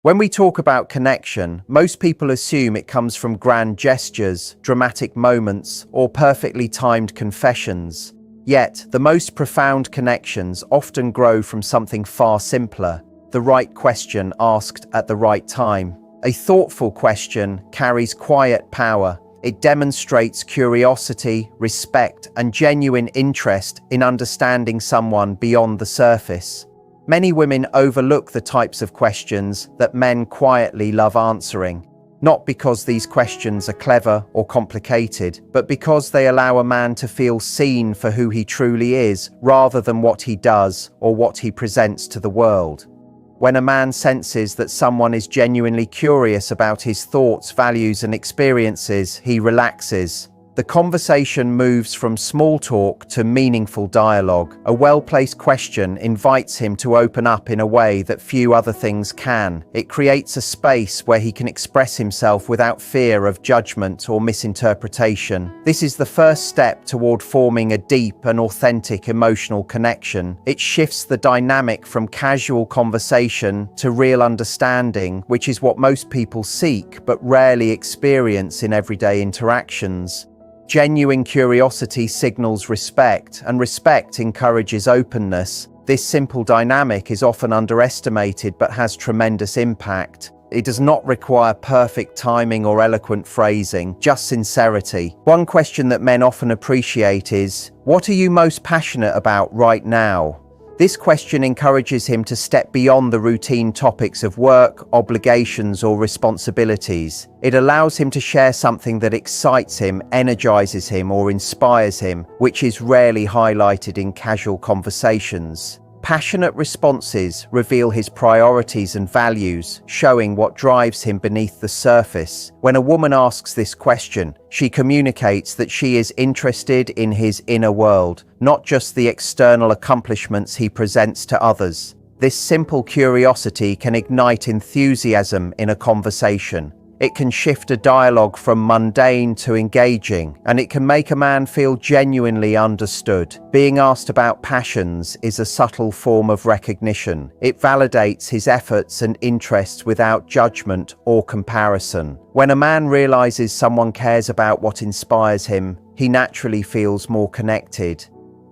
When we talk about connection, most people assume it comes from grand gestures, dramatic moments, or perfectly timed confessions. Yet, the most profound connections often grow from something far simpler: the right question asked at the right time. A thoughtful question carries quiet power. It demonstrates curiosity, respect, and genuine interest in understanding someone beyond the surface. Many women overlook the types of questions that men quietly love answering, not because these questions are clever or complicated, but because they allow a man to feel seen for who he truly is, rather than what he does or what he presents to the world. When a man senses that someone is genuinely curious about his thoughts, values, and experiences, he relaxes. The conversation moves from small talk to meaningful dialogue. A well-placed question invites him to open up in a way that few other things can. It creates a space where he can express himself without fear of judgment or misinterpretation. This is the first step toward forming a deep and authentic emotional connection. It shifts the dynamic from casual conversation to real understanding, which is what most people seek but rarely experience in everyday interactions. Genuine curiosity signals respect, and respect encourages openness. This simple dynamic is often underestimated but has tremendous impact. It does not require perfect timing or eloquent phrasing, just sincerity. One question that men often appreciate is, "What are you most passionate about right now?" This question encourages him to step beyond the routine topics of work, obligations, or responsibilities. It allows him to share something that excites him, energizes him, or inspires him, which is rarely highlighted in casual conversations. Passionate responses reveal his priorities and values, showing what drives him beneath the surface. When a woman asks this question, she communicates that she is interested in his inner world, not just the external accomplishments he presents to others. This simple curiosity can ignite enthusiasm in a conversation. It can shift a dialogue from mundane to engaging, and it can make a man feel genuinely understood. Being asked about passions is a subtle form of recognition. It validates his efforts and interests without judgment or comparison. When a man realizes someone cares about what inspires him, he naturally feels more connected.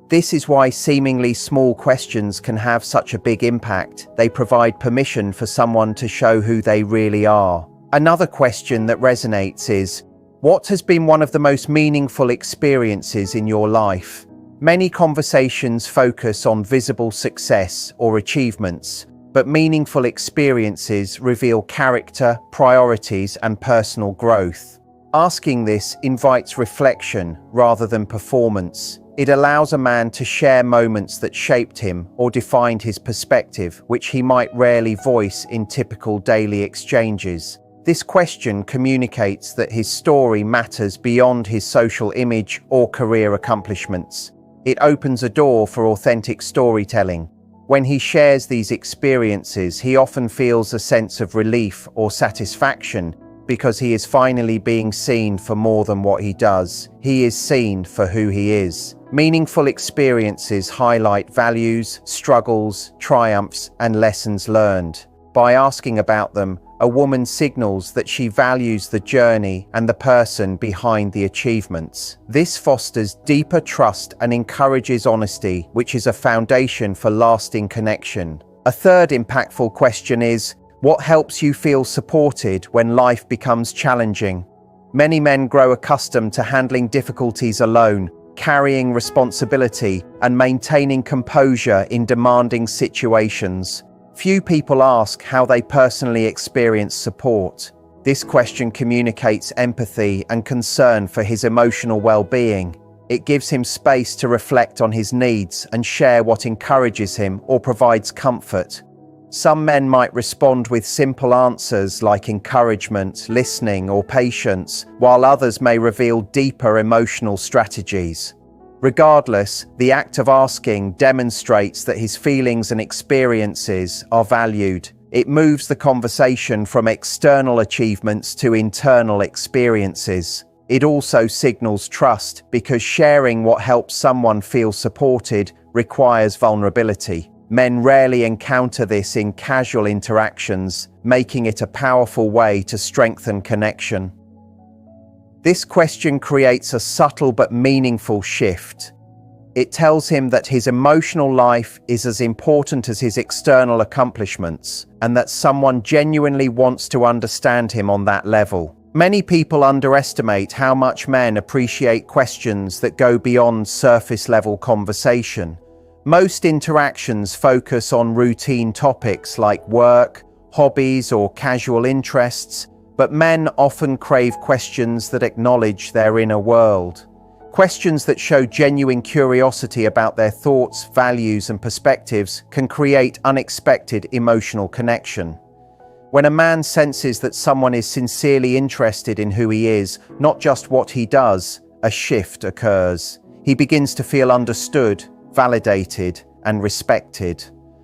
This is why seemingly small questions can have such a big impact. They provide permission for someone to show who they really are. Another question that resonates is, what has been one of the most meaningful experiences in your life? Many conversations focus on visible success or achievements, but meaningful experiences reveal character, priorities, and personal growth. Asking this invites reflection rather than performance. It allows a man to share moments that shaped him or defined his perspective, which he might rarely voice in typical daily exchanges. This question communicates that his story matters beyond his social image or career accomplishments. It opens a door for authentic storytelling. When he shares these experiences, he often feels a sense of relief or satisfaction because he is finally being seen for more than what he does. He is seen for who he is. Meaningful experiences highlight values, struggles, triumphs, and lessons learned. By asking about them, a woman signals that she values the journey and the person behind the achievements. This fosters deeper trust and encourages honesty, which is a foundation for lasting connection. A third impactful question is, what helps you feel supported when life becomes challenging? Many men grow accustomed to handling difficulties alone, carrying responsibility, and maintaining composure in demanding situations. Few people ask how they personally experience support. This question communicates empathy and concern for his emotional well-being. It gives him space to reflect on his needs and share what encourages him or provides comfort. Some men might respond with simple answers like encouragement, listening, or patience, while others may reveal deeper emotional strategies. Regardless, the act of asking demonstrates that his feelings and experiences are valued. It moves the conversation from external achievements to internal experiences. It also signals trust because sharing what helps someone feel supported requires vulnerability. Men rarely encounter this in casual interactions, making it a powerful way to strengthen connection. This question creates a subtle but meaningful shift. It tells him that his emotional life is as important as his external accomplishments, and that someone genuinely wants to understand him on that level. Many people underestimate how much men appreciate questions that go beyond surface-level conversation. Most interactions focus on routine topics like work, hobbies, or casual interests, but men often crave questions that acknowledge their inner world. Questions that show genuine curiosity about their thoughts, values, and perspectives can create unexpected emotional connection. When a man senses that someone is sincerely interested in who he is, not just what he does, a shift occurs. He begins to feel understood, validated, and respected.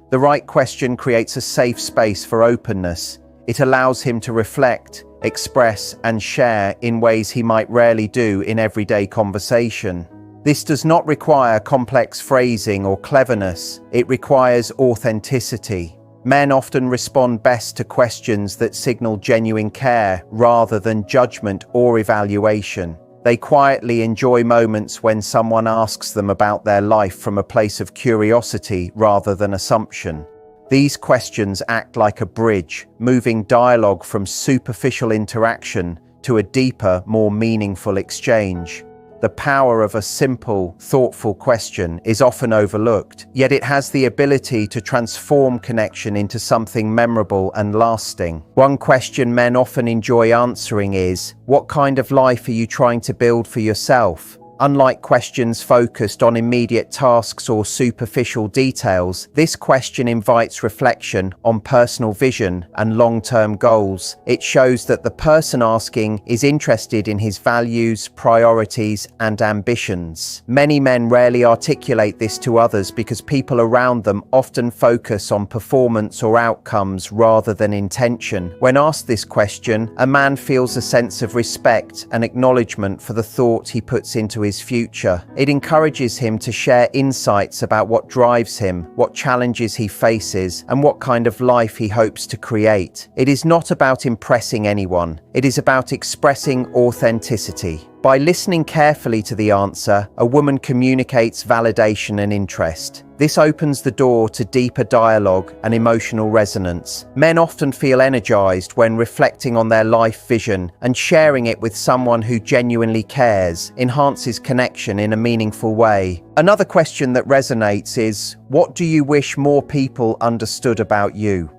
The right question creates a safe space for openness. It allows him to reflect, express, and share in ways he might rarely do in everyday conversation. This does not require complex phrasing or cleverness. It requires authenticity. Men often respond best to questions that signal genuine care rather than judgment or evaluation. They quietly enjoy moments when someone asks them about their life from a place of curiosity rather than assumption. These questions act like a bridge, moving dialogue from superficial interaction to a deeper, more meaningful exchange. The power of a simple, thoughtful question is often overlooked, yet it has the ability to transform connection into something memorable and lasting. One question men often enjoy answering is, "What kind of life are you trying to build for yourself?" Unlike questions focused on immediate tasks or superficial details, this question invites reflection on personal vision and long-term goals. It shows that the person asking is interested in his values, priorities, and ambitions. Many men rarely articulate this to others because people around them often focus on performance or outcomes rather than intention. When asked this question, a man feels a sense of respect and acknowledgement for the thought he puts into his future. It encourages him to share insights about what drives him, what challenges he faces, and what kind of life he hopes to create. It is not about impressing anyone. It is about expressing authenticity. By listening carefully to the answer, a woman communicates validation and interest. This opens the door to deeper dialogue and emotional resonance. Men often feel energized when reflecting on their life vision, and sharing it with someone who genuinely cares enhances connection in a meaningful way. Another question that resonates is, what do you wish more people understood about you?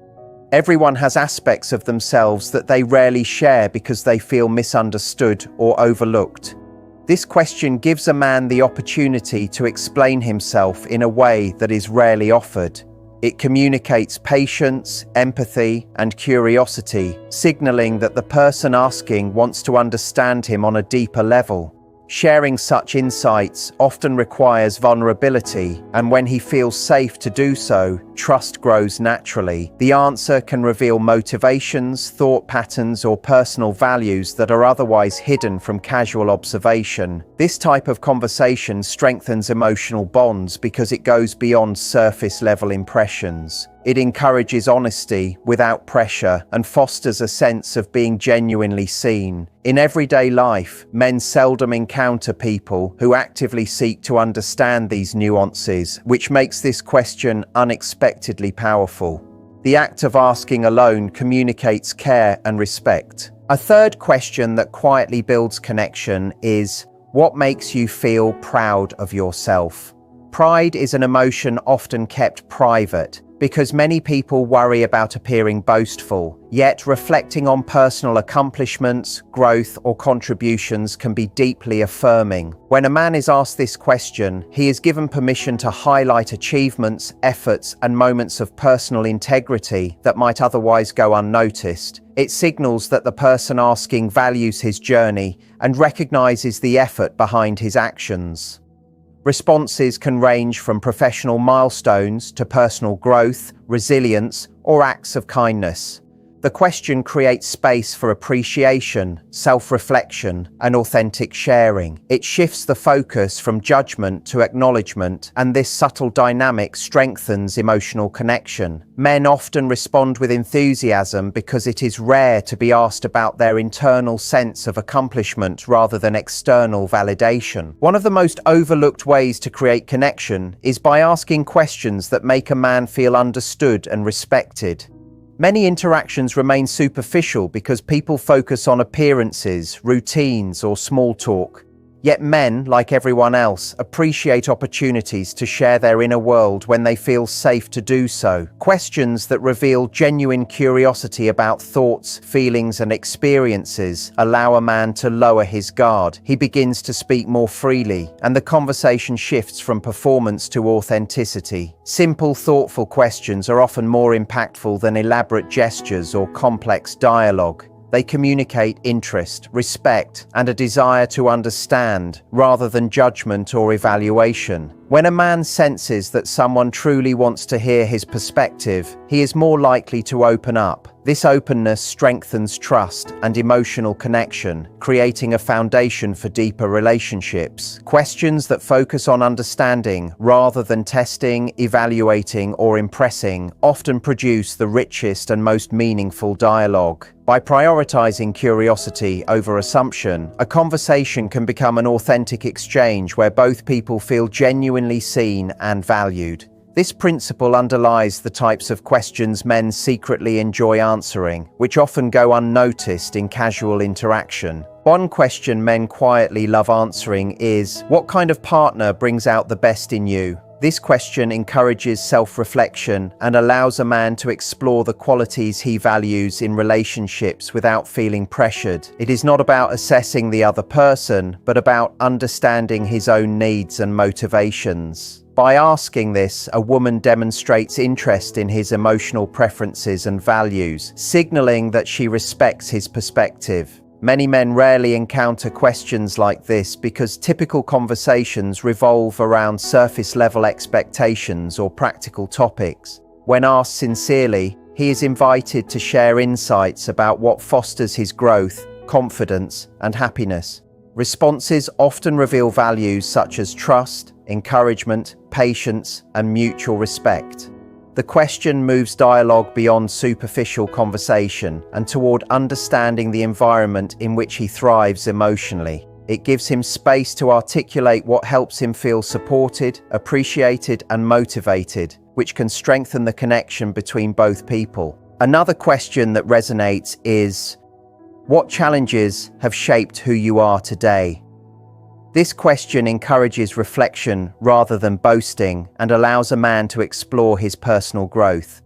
Everyone has aspects of themselves that they rarely share because they feel misunderstood or overlooked. This question gives a man the opportunity to explain himself in a way that is rarely offered. It communicates patience, empathy, and curiosity, signaling that the person asking wants to understand him on a deeper level. Sharing such insights often requires vulnerability, and when he feels safe to do so, trust grows naturally. The answer can reveal motivations, thought patterns, or personal values that are otherwise hidden from casual observation. This type of conversation strengthens emotional bonds because it goes beyond surface-level impressions. It encourages honesty without pressure and fosters a sense of being genuinely seen. In everyday life, men seldom encounter people who actively seek to understand these nuances, which makes this question unexpectedly powerful. The act of asking alone communicates care and respect. A third question that quietly builds connection is, what makes you feel proud of yourself? Pride is an emotion often kept private, because many people worry about appearing boastful. Yet reflecting on personal accomplishments, growth, or contributions can be deeply affirming. When a man is asked this question, he is given permission to highlight achievements, efforts, and moments of personal integrity that might otherwise go unnoticed. It signals that the person asking values his journey and recognizes the effort behind his actions. Responses can range from professional milestones to personal growth, resilience, or acts of kindness. The question creates space for appreciation, self-reflection, and authentic sharing. It shifts the focus from judgment to acknowledgement, and this subtle dynamic strengthens emotional connection. Men often respond with enthusiasm because it is rare to be asked about their internal sense of accomplishment rather than external validation. One of the most overlooked ways to create connection is by asking questions that make a man feel understood and respected. Many interactions remain superficial because people focus on appearances, routines, or small talk. Yet men, like everyone else, appreciate opportunities to share their inner world when they feel safe to do so. Questions that reveal genuine curiosity about thoughts, feelings, and experiences allow a man to lower his guard. He begins to speak more freely, and the conversation shifts from performance to authenticity. Simple, thoughtful questions are often more impactful than elaborate gestures or complex dialogue. They communicate interest, respect, and a desire to understand, rather than judgment or evaluation. When a man senses that someone truly wants to hear his perspective, he is more likely to open up. This openness strengthens trust and emotional connection, creating a foundation for deeper relationships. Questions that focus on understanding rather than testing, evaluating, or impressing often produce the richest and most meaningful dialogue. By prioritizing curiosity over assumption, a conversation can become an authentic exchange where both people feel genuinely seen and valued. This principle underlies the types of questions men secretly enjoy answering, which often go unnoticed in casual interaction. One question men quietly love answering is, "What kind of partner brings out the best in you?" This question encourages self-reflection and allows a man to explore the qualities he values in relationships without feeling pressured. It is not about assessing the other person, but about understanding his own needs and motivations. By asking this, a woman demonstrates interest in his emotional preferences and values, signaling that she respects his perspective. Many men rarely encounter questions like this because typical conversations revolve around surface-level expectations or practical topics. When asked sincerely, he is invited to share insights about what fosters his growth, confidence, and happiness. Responses often reveal values such as trust, encouragement, patience, and mutual respect. The question moves dialogue beyond superficial conversation and toward understanding the environment in which he thrives emotionally. It gives him space to articulate what helps him feel supported, appreciated, and motivated, which can strengthen the connection between both people. Another question that resonates is, what challenges have shaped who you are today? This question encourages reflection rather than boasting and allows a man to explore his personal growth.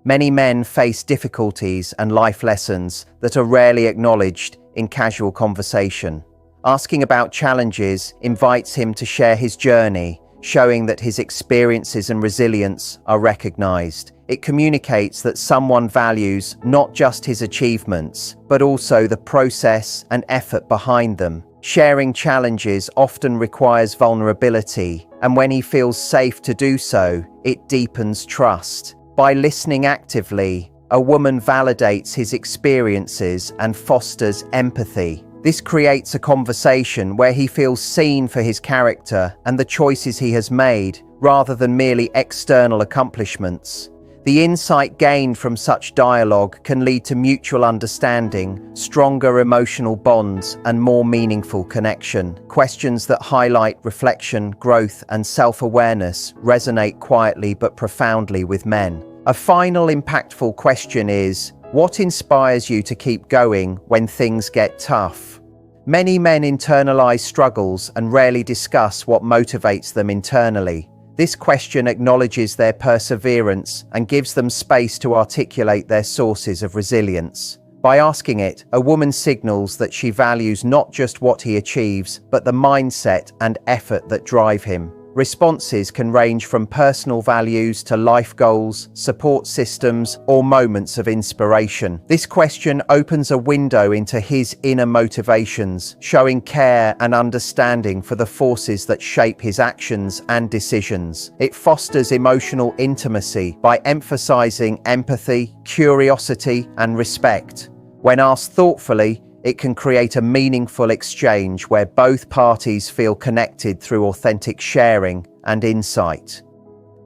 Many men face difficulties and life lessons that are rarely acknowledged in casual conversation. Asking about challenges invites him to share his journey, showing that his experiences and resilience are recognized. It communicates that someone values not just his achievements, but also the process and effort behind them. Sharing challenges often requires vulnerability, and when he feels safe to do so, it deepens trust. By listening actively, a woman validates his experiences and fosters empathy. This creates a conversation where he feels seen for his character and the choices he has made, rather than merely external accomplishments. The insight gained from such dialogue can lead to mutual understanding, stronger emotional bonds, and more meaningful connection. Questions that highlight reflection, growth, and self-awareness resonate quietly but profoundly with men. A final impactful question is, what inspires you to keep going when things get tough? Many men internalize struggles and rarely discuss what motivates them internally. This question acknowledges their perseverance and gives them space to articulate their sources of resilience. By asking it, a woman signals that she values not just what he achieves, but the mindset and effort that drive him. Responses can range from personal values to life goals, support systems, or moments of inspiration. This question opens a window into his inner motivations, showing care and understanding for the forces that shape his actions and decisions. It fosters emotional intimacy by emphasizing empathy, curiosity, and respect. When asked thoughtfully, it can create a meaningful exchange where both parties feel connected through authentic sharing and insight.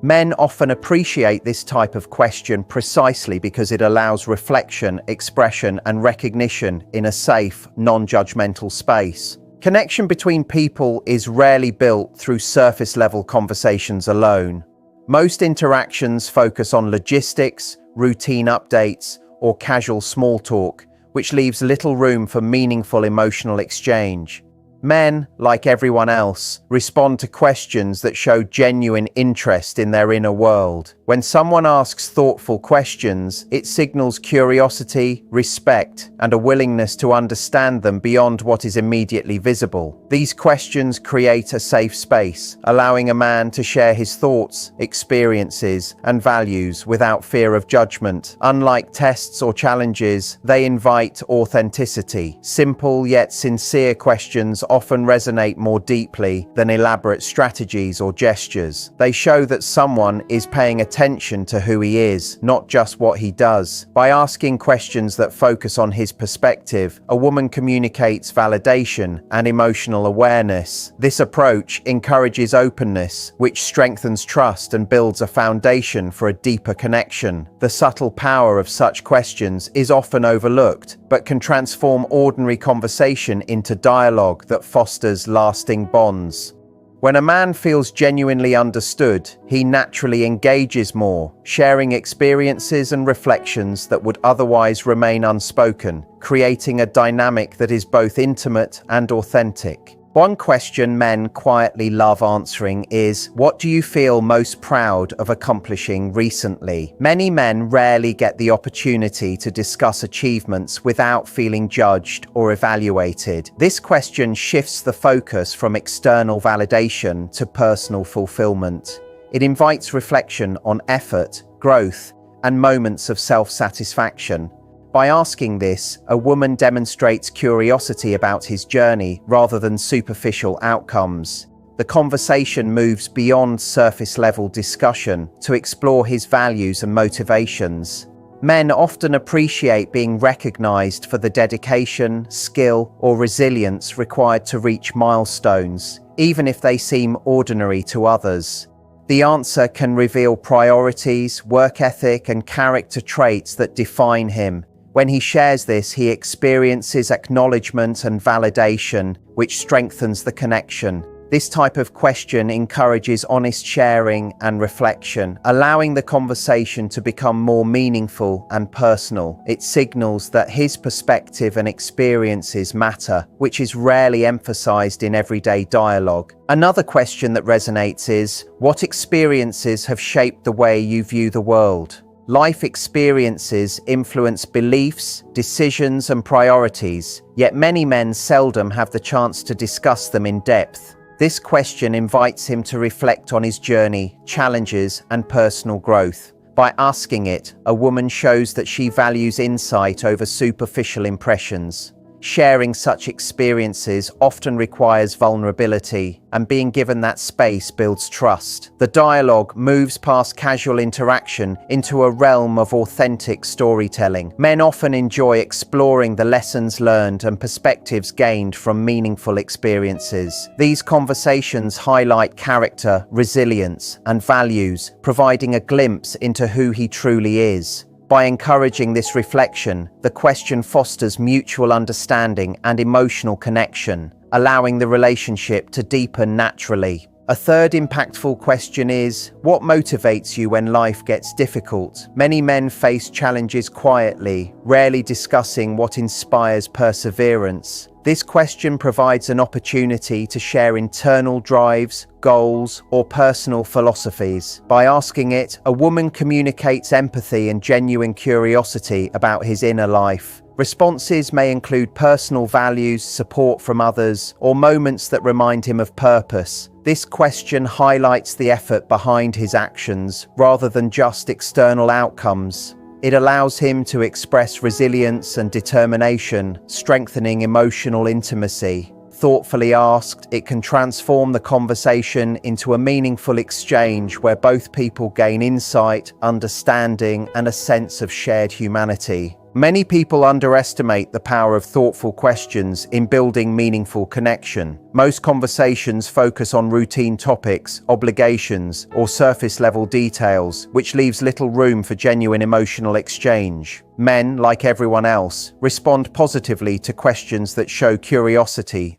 Men often appreciate this type of question precisely because it allows reflection, expression, and recognition in a safe, non-judgmental space. Connection between people is rarely built through surface-level conversations alone. Most interactions focus on logistics, routine updates, or casual small talk, which leaves little room for meaningful emotional exchange. Men, like everyone else, respond to questions that show genuine interest in their inner world. When someone asks thoughtful questions, it signals curiosity, respect, and a willingness to understand them beyond what is immediately visible. These questions create a safe space, allowing a man to share his thoughts, experiences, and values without fear of judgment. Unlike tests or challenges, they invite authenticity. Simple yet sincere questions often resonate more deeply than elaborate strategies or gestures. They show that someone is paying attention to who he is, not just what he does. By asking questions that focus on his perspective, a woman communicates validation and emotional awareness. This approach encourages openness, which strengthens trust and builds a foundation for a deeper connection. The subtle power of such questions is often overlooked, but can transform ordinary conversation into dialogue that fosters lasting bonds. When a man feels genuinely understood, he naturally engages more, sharing experiences and reflections that would otherwise remain unspoken, creating a dynamic that is both intimate and authentic. One question men quietly love answering is, what do you feel most proud of accomplishing recently? Many men rarely get the opportunity to discuss achievements without feeling judged or evaluated. This question shifts the focus from external validation to personal fulfillment. It invites reflection on effort, growth, and moments of self-satisfaction. By asking this, a woman demonstrates curiosity about his journey rather than superficial outcomes. The conversation moves beyond surface-level discussion to explore his values and motivations. Men often appreciate being recognized for the dedication, skill, or resilience required to reach milestones, even if they seem ordinary to others. The answer can reveal priorities, work ethic, and character traits that define him. When he shares this, he experiences acknowledgement and validation, which strengthens the connection. This type of question encourages honest sharing and reflection, allowing the conversation to become more meaningful and personal. It signals that his perspective and experiences matter, which is rarely emphasized in everyday dialogue. Another question that resonates is, what experiences have shaped the way you view the world? Life experiences influence beliefs, decisions, and priorities, yet many men seldom have the chance to discuss them in depth. This question invites him to reflect on his journey, challenges, and personal growth. By asking it, a woman shows that she values insight over superficial impressions. Sharing such experiences often requires vulnerability, and being given that space builds trust. The dialogue moves past casual interaction into a realm of authentic storytelling. Men often enjoy exploring the lessons learned and perspectives gained from meaningful experiences. These conversations highlight character, resilience, and values, providing a glimpse into who he truly is. By encouraging this reflection, the question fosters mutual understanding and emotional connection, allowing the relationship to deepen naturally. A third impactful question is, what motivates you when life gets difficult? Many men face challenges quietly, rarely discussing what inspires perseverance. This question provides an opportunity to share internal drives, goals, or personal philosophies. By asking it, a woman communicates empathy and genuine curiosity about his inner life. Responses may include personal values, support from others, or moments that remind him of purpose. This question highlights the effort behind his actions rather than just external outcomes. It allows him to express resilience and determination, strengthening emotional intimacy. Thoughtfully asked, it can transform the conversation into a meaningful exchange where both people gain insight, understanding, and a sense of shared humanity. Many people underestimate the power of thoughtful questions in building meaningful connection. Most conversations focus on routine topics, obligations, or surface-level details, which leaves little room for genuine emotional exchange. Men, like everyone else, respond positively to questions that show curiosity